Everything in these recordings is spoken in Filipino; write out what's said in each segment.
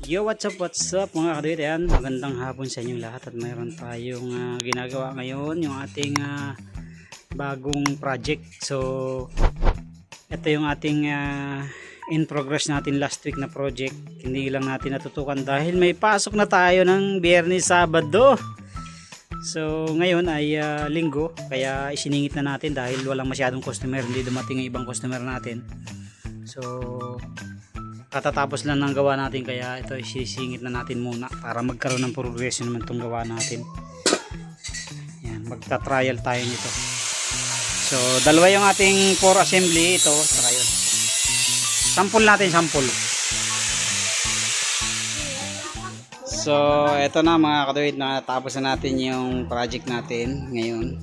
Yo, what's up mga kaduyot. Ayan, magandang hapon sa inyong lahat at mayroon tayong ginagawa ngayon, yung ating bagong project. So ito yung ating in progress natin last week na project. Hindi lang natin natutukan dahil may pasok na tayo ng Biyernes, Sabado. So ngayon ay linggo, kaya isiningit na natin dahil walang masyadong customer, hindi dumating ang ibang customer natin. So katatapos lang ng gawa natin, kaya ito isisingit na natin muna para magkaroon ng progression naman itong gawa natin. Yan, magta-trial tayo nito. So dalawa yung ating pour assembly, ito saka yun. Sample natin, sample. So ito na mga kaduyit, na tapos na natin yung project natin ngayon.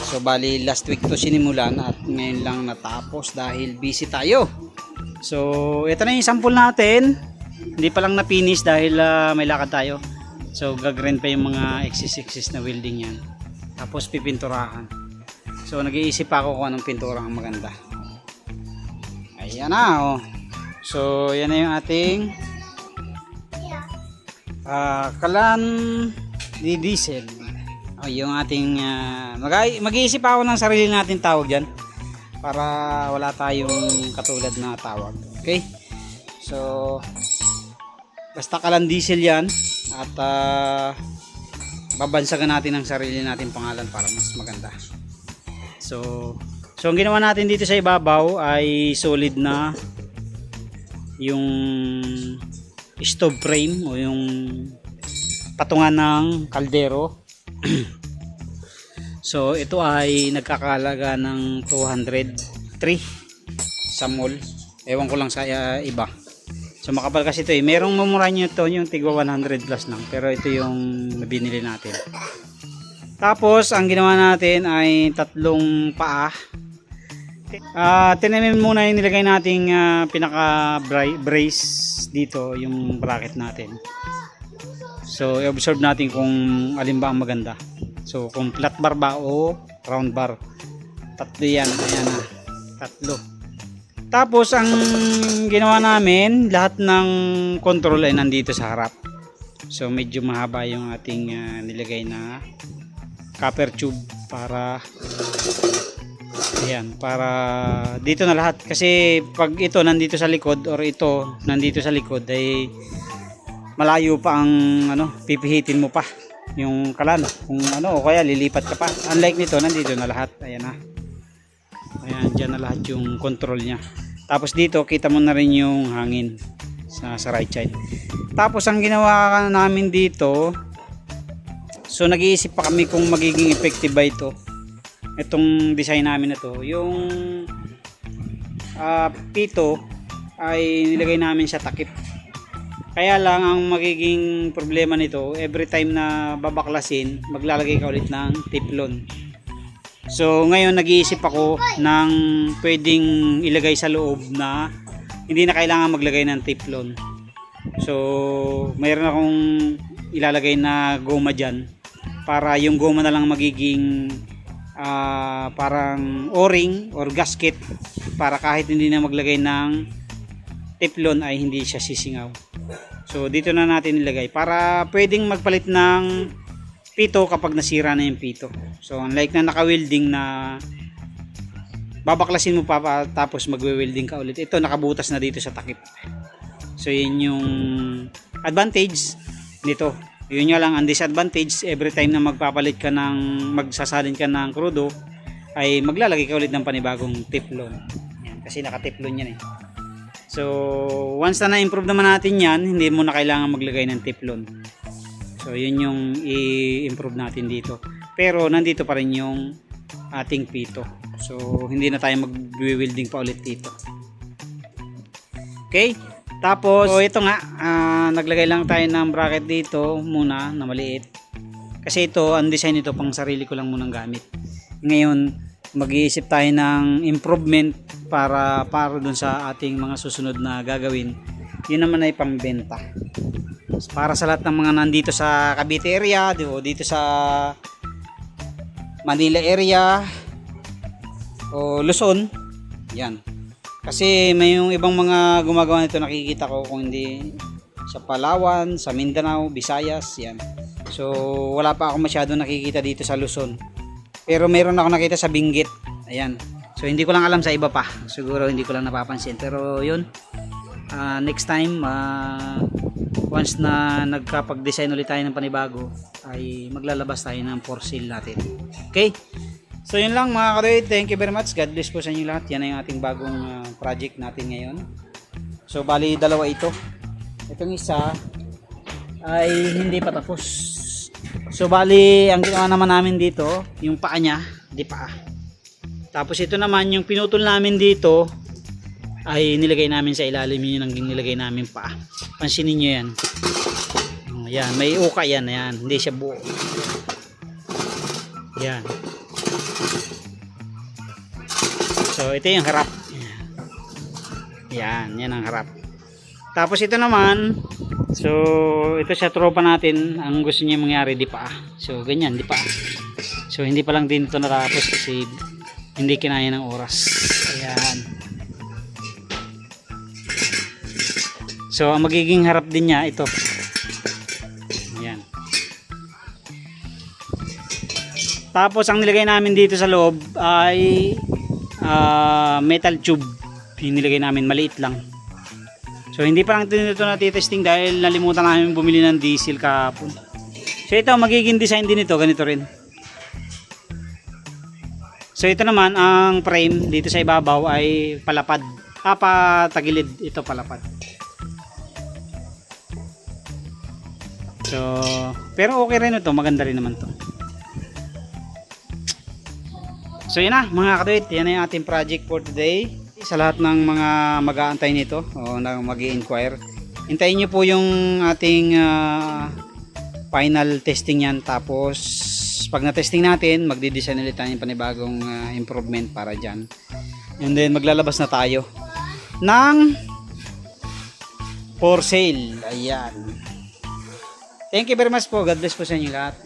So bali last week to sinimulan at ngayon lang natapos dahil busy tayo. So ito na yung sample natin, hindi pa lang na finish dahil may lakad tayo. So gagrind pa yung mga excess na welding yan, tapos pipinturahan. So nag-iisip pa ako kung anong pintura ang maganda. Ayan na oh. So yan na yung ating kalan di diesel. Oh, yung ating mag-iisip ako ng sarili natin tawag dyan para wala tayong katulad na tawag. Okay, so basta kalan diesel yan at babansagan natin ang sarili natin pangalan para mas maganda. So ang ginawa natin dito sa ibabaw ay solid na yung stove frame o yung patungan ng kaldero. So ito ay nagkakalaga ng 203 sa mall. Ewan ko lang sa iba. So makapal kasi ito eh. Merong mamura nyo ito yung tigwa 100 plus lang. Pero ito yung binili natin. Tapos ang ginawa natin ay tatlong paa. Tinamin muna yung nilagay nating pinaka brace dito, yung bracket natin. So i-observe natin kung alin ba ang maganda. So kung flat bar ba o round bar. Tatlo yan. Ayan na. Tatlo. Tapos ang ginawa namin, lahat ng control ay nandito sa harap. So medyo mahaba yung ating nilagay na copper tube para ayan, para dito na lahat. Kasi pag ito nandito sa likod or ito nandito sa likod ay malayo pa ang pipihitin mo pa yung kalan kung o kaya lilipat ka pa. Unlike nito, nandito na lahat. Ayan na. Ayan, dyan na lahat yung control nya. Tapos dito kita mo na rin yung hangin sa right side. Tapos ang ginawa namin dito, so nag-iisip pa kami kung magiging effective ba itong design namin na to. Yung pito ay nilagay namin sa takip. Kaya lang ang magiging problema nito, every time na babaklasin, maglalagay ka ulit ng teflon. So ngayon nag-iisip ako ng pwedeng ilagay sa loob na hindi na kailangan maglagay ng teflon. So mayroon akong ilalagay na goma dyan para yung goma na lang magiging parang o-ring or gasket, para kahit hindi na maglagay ng teflon ay hindi siya sisingaw. So dito na natin ilagay para pwedeng magpalit ng pito kapag nasira na yung pito. So unlike na naka-welding na babaklasin mo pa tapos magwe-welding ka ulit, ito nakabutas na dito sa takip. So yun yung advantage nito. Yun nga lang ang disadvantage, every time na magpapalit ka magsasalin ka ng krudo ay maglalagay ka ulit ng panibagong teflon. Yan, kasi naka-teflon yan eh. So once na na-improve naman natin yan, hindi mo na kailangan maglagay ng teflon. So yun yung i-improve natin dito. Pero nandito pa rin yung ating pito. So hindi na tayo mag-welding pa ulit dito. Okay? Tapos so ito nga, naglagay lang tayo ng bracket dito muna na maliit. Kasi ito, ang design nito pang sarili ko lang munang gamit. Ngayon mag-iisip tayo ng improvement para dun sa ating mga susunod na gagawin. Yun naman ay pambenta. Para sa lahat ng mga nandito sa Cavite area, dito sa Manila area o Luzon, yan. Kasi may yung ibang mga gumagawa nito, nakikita ko kung hindi sa Palawan, sa Mindanao, Visayas, yan. So wala pa ako masyado nakikita dito sa Luzon. Pero meron ako nakita sa Benguet. Ayan. So hindi ko lang alam sa iba pa. Siguro hindi ko lang napapansin. Pero yun, next time, once na nagkapag-design ulit tayo ng panibago, ay maglalabas tayo ng for sale natin. Okay? So yun lang mga kadoy. Thank you very much. God bless po sa inyo lahat. Yan ay ating bagong project natin ngayon. So bali dalawa ito. Itong isa ay hindi pa tapos. So bali ang ginawa naman namin dito, yung paa niya, di paa. Tapos ito naman yung pinutol namin dito ay nilagay namin sa ilalim, yun ang nilagay namin paa. Pansinin niyo yan. Yan, may uka yan, yan. Hindi siya buo. Yan. So ito yung harap. Yan, yan ang harap. Tapos ito naman, so ito sa tropa natin, ang gusto niya mangyari di pa. So ganyan, di pa. So hindi pa lang din ito natapos kasi hindi kinaya ng oras. Ayan. So ang magiging harap din niya ito. Ayan. Tapos ang nilagay namin dito sa loob ay metal tube. Yung nilagay namin, maliit lang. So hindi pa lang ito natitesting dahil nalimutan namin bumili ng diesel kahapon. So ito magiging design din ito, ganito rin. So ito naman ang frame dito sa ibabaw ay palapad. Patagilid, ito palapad. So pero okay rin ito, maganda rin naman to. So yun na mga kaduit, yan ay ating project for today. Sa lahat ng mga mag-aantay nito o na mag-i-inquire, hintayin nyo po yung ating final testing yan. Tapos pag na-testing natin, magdi-design ulit tayo ng panibagong improvement para dyan. And then maglalabas na tayo ng for sale. Ayan. Thank you very much po. God bless po sa inyo lahat.